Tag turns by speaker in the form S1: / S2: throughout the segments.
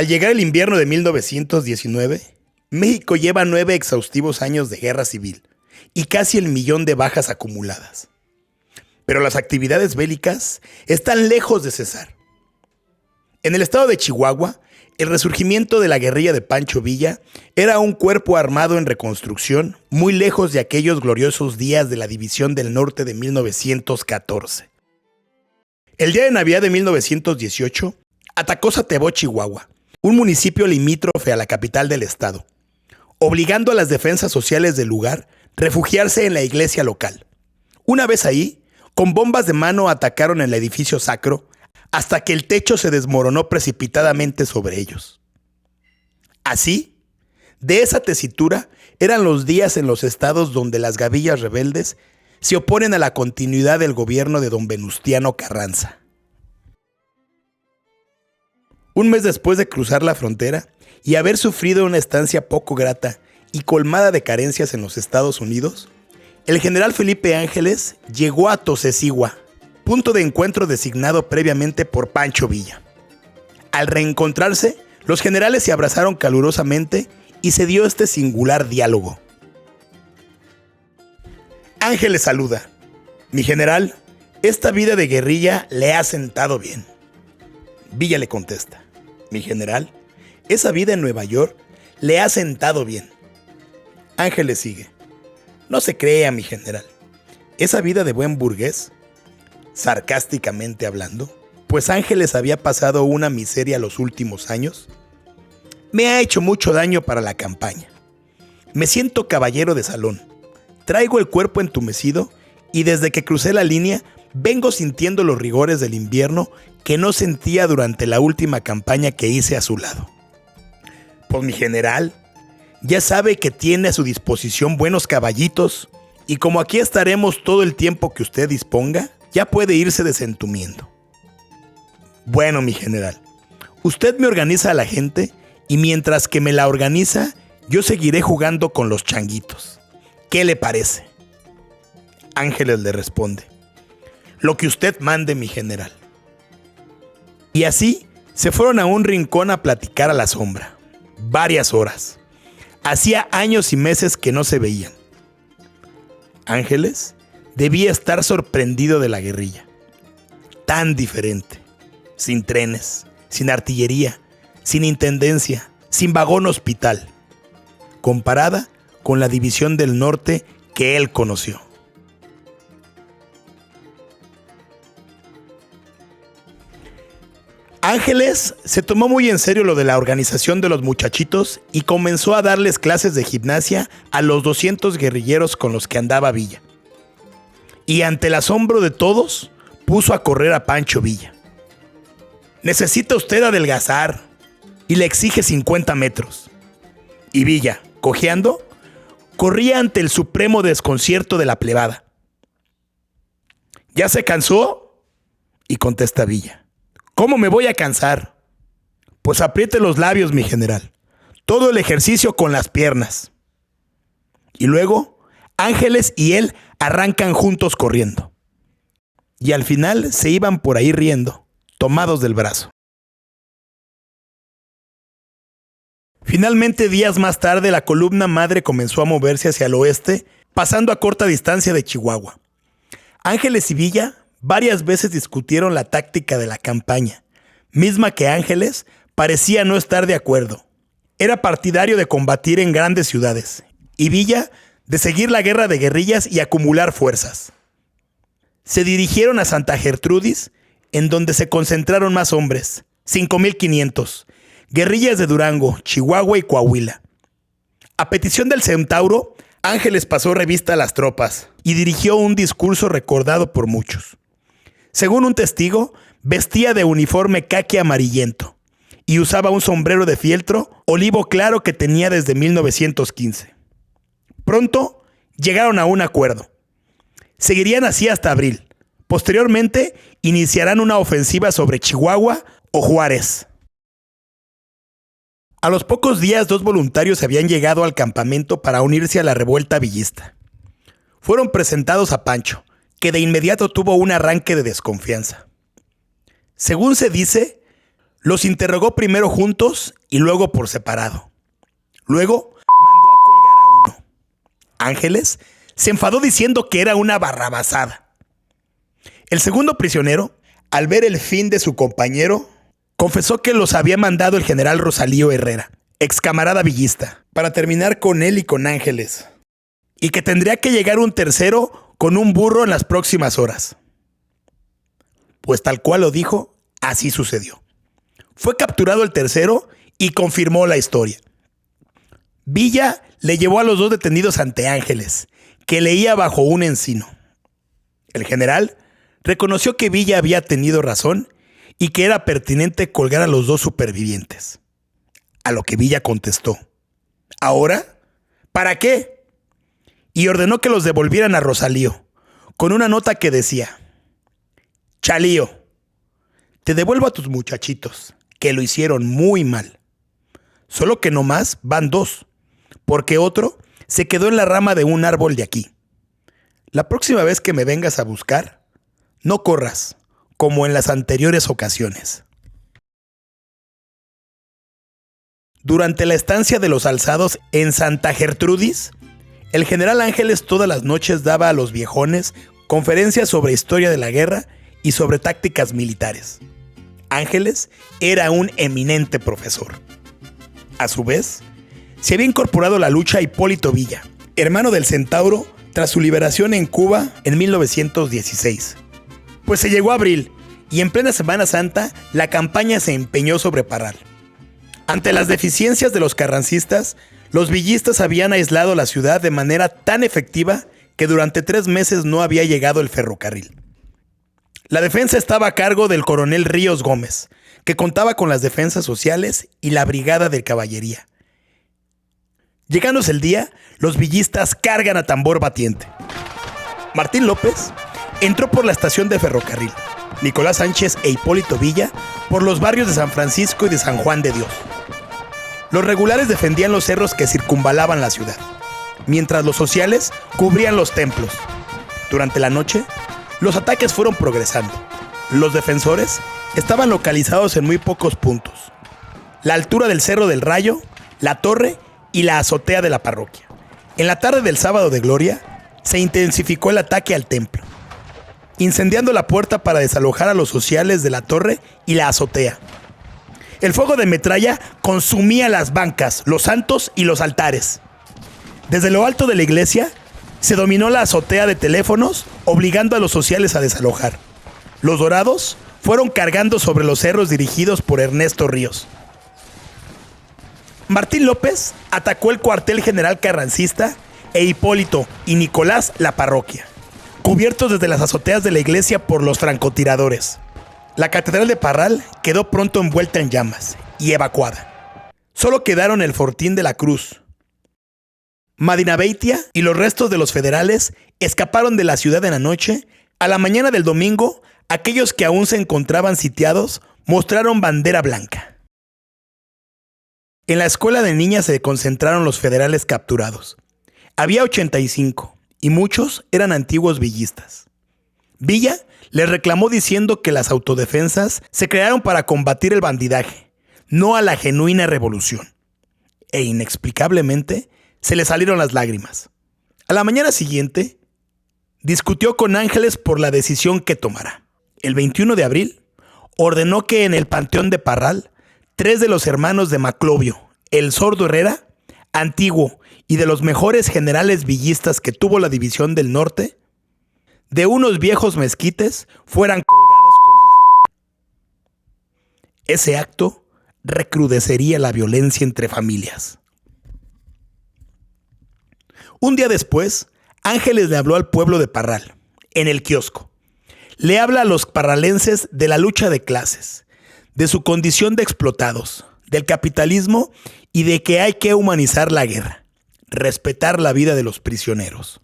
S1: Al llegar el invierno de 1919, México lleva 9 exhaustivos años de guerra civil y casi el millón de bajas acumuladas. Pero las actividades bélicas están lejos de cesar. En el estado de Chihuahua, el resurgimiento de la guerrilla de Pancho Villa era un cuerpo armado en reconstrucción muy lejos de aquellos gloriosos días de la División del Norte de 1914. El día de Navidad de 1918, atacó Satebo, Chihuahua, un municipio limítrofe a la capital del estado, obligando a las defensas sociales del lugar a refugiarse en la iglesia local. Una vez ahí, con bombas de mano atacaron el edificio sacro hasta que el techo se desmoronó precipitadamente sobre ellos. Así, de esa tesitura eran los días en los estados donde las gavillas rebeldes se oponen a la continuidad del gobierno de don Venustiano Carranza. Un mes después de cruzar la frontera y haber sufrido una estancia poco grata y colmada de carencias en los Estados Unidos, el general Felipe Ángeles llegó a Tosecigua, punto de encuentro designado previamente por Pancho Villa. Al reencontrarse, los generales se abrazaron calurosamente y se dio este singular diálogo. Ángeles saluda: mi general, esta vida de guerrilla le ha sentado bien. Villa le contesta: mi general, esa vida en Nueva York le ha sentado bien. Ángeles sigue: no se crea, mi general, esa vida de buen burgués, sarcásticamente hablando, pues Ángeles había pasado una miseria los últimos años, me ha hecho mucho daño para la campaña. Me siento caballero de salón, traigo el cuerpo entumecido y desde que crucé la línea vengo sintiendo los rigores del invierno que no sentía durante la última campaña que hice a su lado. Pues mi general, ya sabe que tiene a su disposición buenos caballitos y como aquí estaremos todo el tiempo que usted disponga, ya puede irse desentumiendo. Bueno, mi general, usted me organiza a la gente y mientras que me la organiza, yo seguiré jugando con los changuitos. ¿Qué le parece? Ángeles le responde: lo que usted mande, mi general. Y así se fueron a un rincón a platicar a la sombra. Varias horas. Hacía años y meses que no se veían. Ángeles debía estar sorprendido de la guerrilla. Tan diferente. Sin trenes, sin artillería, sin intendencia, sin vagón hospital. Comparada con la División del Norte que él conoció. Ángeles se tomó muy en serio lo de la organización de los muchachitos y comenzó a darles clases de gimnasia a los 200 guerrilleros con los que andaba Villa. Y ante el asombro de todos, puso a correr a Pancho Villa. Necesita usted adelgazar, y le exige 50 metros. Y Villa, cojeando, corría ante el supremo desconcierto de la plebada. ¿Ya se cansó? Y contesta Villa: ¿cómo me voy a cansar? Pues apriete los labios, mi general. Todo el ejercicio con las piernas. Y luego, Ángeles y él arrancan juntos corriendo. Y al final se iban por ahí riendo, tomados del brazo. Finalmente, días más tarde, la columna madre comenzó a moverse hacia el oeste, pasando a corta distancia de Chihuahua. Ángeles y Villa varias veces discutieron la táctica de la campaña, misma que Ángeles parecía no estar de acuerdo. Era partidario de combatir en grandes ciudades, y Villa de seguir la guerra de guerrillas y acumular fuerzas. Se dirigieron a Santa Gertrudis, en donde se concentraron más hombres, 5,500, guerrillas de Durango, Chihuahua y Coahuila. A petición del Centauro, Ángeles pasó revista a las tropas y dirigió un discurso recordado por muchos. Según un testigo, vestía de uniforme caqui amarillento y usaba un sombrero de fieltro olivo claro que tenía desde 1915. Pronto llegaron a un acuerdo. Seguirían así hasta abril. Posteriormente, iniciarán una ofensiva sobre Chihuahua o Juárez. A los pocos días, 2 voluntarios habían llegado al campamento para unirse a la revuelta villista. Fueron presentados a Pancho, que de inmediato tuvo un arranque de desconfianza. Según se dice, Los interrogó primero juntos y luego por separado. Luego mandó a colgar a uno. Ángeles se enfadó diciendo que era una barrabasada. El segundo prisionero, al ver el fin de su compañero, confesó que los había mandado el general Rosalío Herrera, ex camarada villista, para terminar con él y con Ángeles, y que tendría que llegar un tercero con un burro en las próximas horas. Pues tal cual lo dijo, así sucedió. Fue capturado el tercero y confirmó la historia. Villa le llevó a los dos detenidos ante Ángeles, que leía bajo un encino. El general reconoció que Villa había tenido razón y que era pertinente colgar a los dos supervivientes. A lo que Villa contestó: ¿ahora? ¿Para qué? Y ordenó que los devolvieran a Rosalío, con una nota que decía: Chalío, te devuelvo a tus muchachitos, que lo hicieron muy mal. Solo que nomás van dos, porque otro se quedó en la rama de un árbol de aquí. La próxima vez que me vengas a buscar, no corras, como en las anteriores ocasiones. Durante la estancia de los alzados en Santa Gertrudis, el general Ángeles todas las noches daba a los viejones conferencias sobre historia de la guerra y sobre tácticas militares. Ángeles era un eminente profesor. A su vez, se había incorporado a la lucha Hipólito Villa, hermano del Centauro, tras su liberación en Cuba en 1916. Pues se llegó abril y en plena Semana Santa la campaña se empeñó sobre Parral. Ante las deficiencias de los carrancistas, los villistas habían aislado la ciudad de manera tan efectiva que durante 3 meses no había llegado el ferrocarril. La defensa estaba a cargo del coronel Ríos Gómez, que contaba con las defensas sociales y la brigada de caballería. Llegándose el día, los villistas cargan a tambor batiente. Martín López entró por la estación de ferrocarril, Nicolás Sánchez e Hipólito Villa por los barrios de San Francisco y de San Juan de Dios. Los regulares defendían los cerros que circunvalaban la ciudad, mientras los sociales cubrían los templos. Durante la noche, los ataques fueron progresando. Los defensores estaban localizados en muy pocos puntos: la altura del Cerro del Rayo, la torre y la azotea de la parroquia. En la tarde del sábado de Gloria, se intensificó el ataque al templo, incendiando la puerta para desalojar a los sociales de la torre y la azotea. El fuego de metralla consumía las bancas, los santos y los altares. Desde lo alto de la iglesia, se dominó la azotea de teléfonos, obligando a los sociales a desalojar. Los dorados fueron cargando sobre los cerros dirigidos por Ernesto Ríos. Martín López atacó el cuartel general carrancista e Hipólito y Nicolás la parroquia, cubiertos desde las azoteas de la iglesia por los francotiradores. La catedral de Parral quedó pronto envuelta en llamas y evacuada. Solo quedaron el fortín de la Cruz. Madinabeitia y los restos de los federales escaparon de la ciudad en la noche. A la mañana del domingo, aquellos que aún se encontraban sitiados mostraron bandera blanca. En la escuela de niñas se concentraron los federales capturados. Había 85 y muchos eran antiguos villistas. Villa les reclamó diciendo que las autodefensas se crearon para combatir el bandidaje, no a la genuina revolución. E inexplicablemente se le salieron las lágrimas. A la mañana siguiente, discutió con Ángeles por la decisión que tomará. El 21 de abril, ordenó que en el panteón de Parral, 3 de los hermanos de Maclovio, el Sordo Herrera, antiguo y de los mejores generales villistas que tuvo la División del Norte, de unos viejos mezquites fueran colgados con alambre. Ese acto recrudecería la violencia entre familias. Un día después, Ángeles le habló al pueblo de Parral, en el kiosco. Le habla a los parralenses de la lucha de clases, de su condición de explotados, del capitalismo y de que hay que humanizar la guerra, respetar la vida de los prisioneros.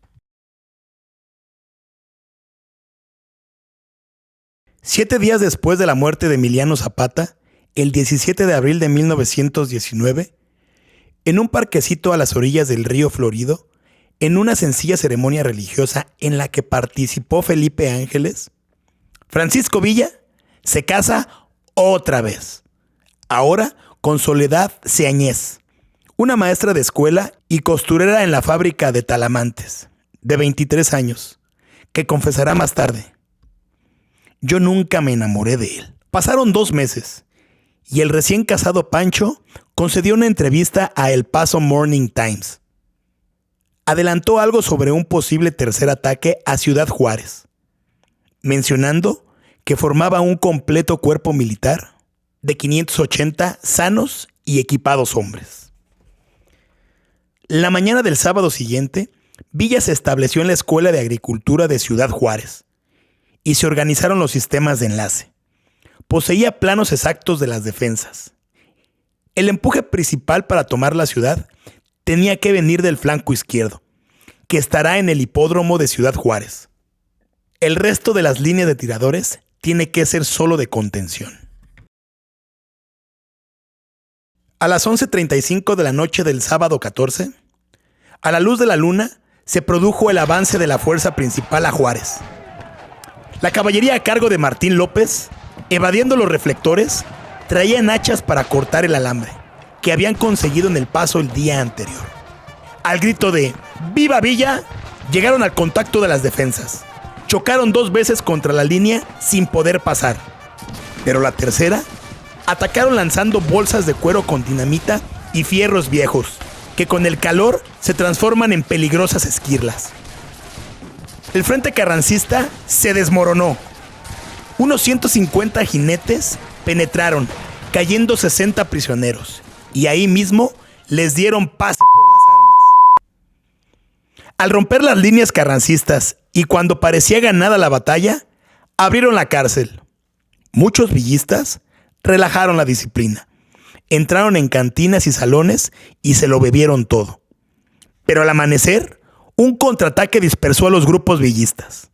S1: 7 días después de la muerte de Emiliano Zapata, el 17 de abril de 1919, en un parquecito a las orillas del río Florido, en una sencilla ceremonia religiosa en la que participó Felipe Ángeles, Francisco Villa se casa otra vez, ahora con Soledad Seañez, una maestra de escuela y costurera en la fábrica de Talamantes, de 23 años, que confesará más tarde: yo nunca me enamoré de él. Pasaron 2 meses y el recién casado Pancho concedió una entrevista a El Paso Morning Times. Adelantó algo sobre un posible tercer ataque a Ciudad Juárez, mencionando que formaba un completo cuerpo militar de 580 sanos y equipados hombres. La mañana del sábado siguiente, Villa se estableció en la Escuela de Agricultura de Ciudad Juárez y se organizaron los sistemas de enlace. Poseía planos exactos de las defensas. El empuje principal para tomar la ciudad tenía que venir del flanco izquierdo, que estará en el hipódromo de Ciudad Juárez. El resto de las líneas de tiradores tiene que ser solo de contención. A las 11:35 de la noche del sábado 14, a la luz de la luna, se produjo el avance de la fuerza principal a Juárez. La caballería a cargo de Martín López, evadiendo los reflectores, traían hachas para cortar el alambre, que habían conseguido en El Paso el día anterior. Al grito de ¡Viva Villa!, llegaron al contacto de las defensas. Chocaron 2 veces contra la línea sin poder pasar. Pero la tercera, atacaron lanzando bolsas de cuero con dinamita y fierros viejos, que con el calor se transforman en peligrosas esquirlas. El frente carrancista se desmoronó. Unos 150 jinetes penetraron, cayendo 60 prisioneros, y ahí mismo les dieron pase por las armas. Al romper las líneas carrancistas y cuando parecía ganada la batalla, abrieron la cárcel. Muchos villistas relajaron la disciplina. Entraron en cantinas y salones y se lo bebieron todo. Pero al amanecer, un contraataque dispersó a los grupos villistas.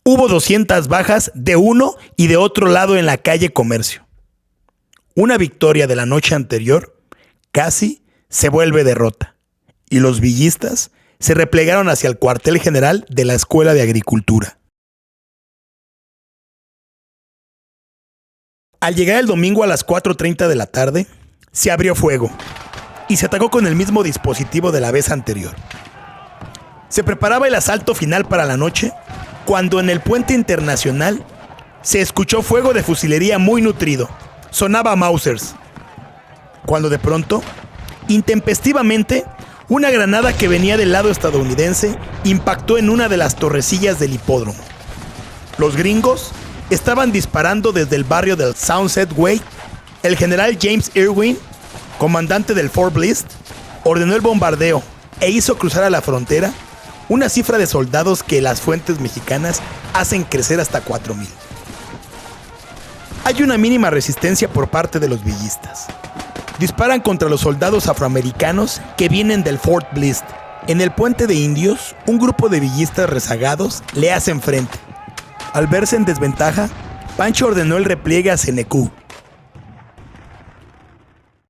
S1: Hubo 200 bajas de uno y de otro lado en la calle Comercio. Una victoria de la noche anterior casi se vuelve derrota, y los villistas se replegaron hacia el cuartel general de la Escuela de Agricultura. Al llegar el domingo a las 4:30 de la tarde, se abrió fuego y se atacó con el mismo dispositivo de la vez anterior. Se preparaba el asalto final para la noche cuando en el puente internacional se escuchó fuego de fusilería muy nutrido. Sonaba Mausers. Cuando de pronto, intempestivamente, una granada que venía del lado estadounidense impactó en una de las torrecillas del hipódromo. Los gringos estaban disparando desde el barrio del Sunset Way. El general James Irwin, comandante del Fort Bliss, ordenó el bombardeo e hizo cruzar a la frontera una cifra de soldados que las fuentes mexicanas hacen crecer hasta 4,000. Hay una mínima resistencia por parte de los villistas. Disparan contra los soldados afroamericanos que vienen del Fort Bliss. En el puente de indios, un grupo de villistas rezagados le hacen frente. Al verse en desventaja, Pancho ordenó el repliegue a Cenecú,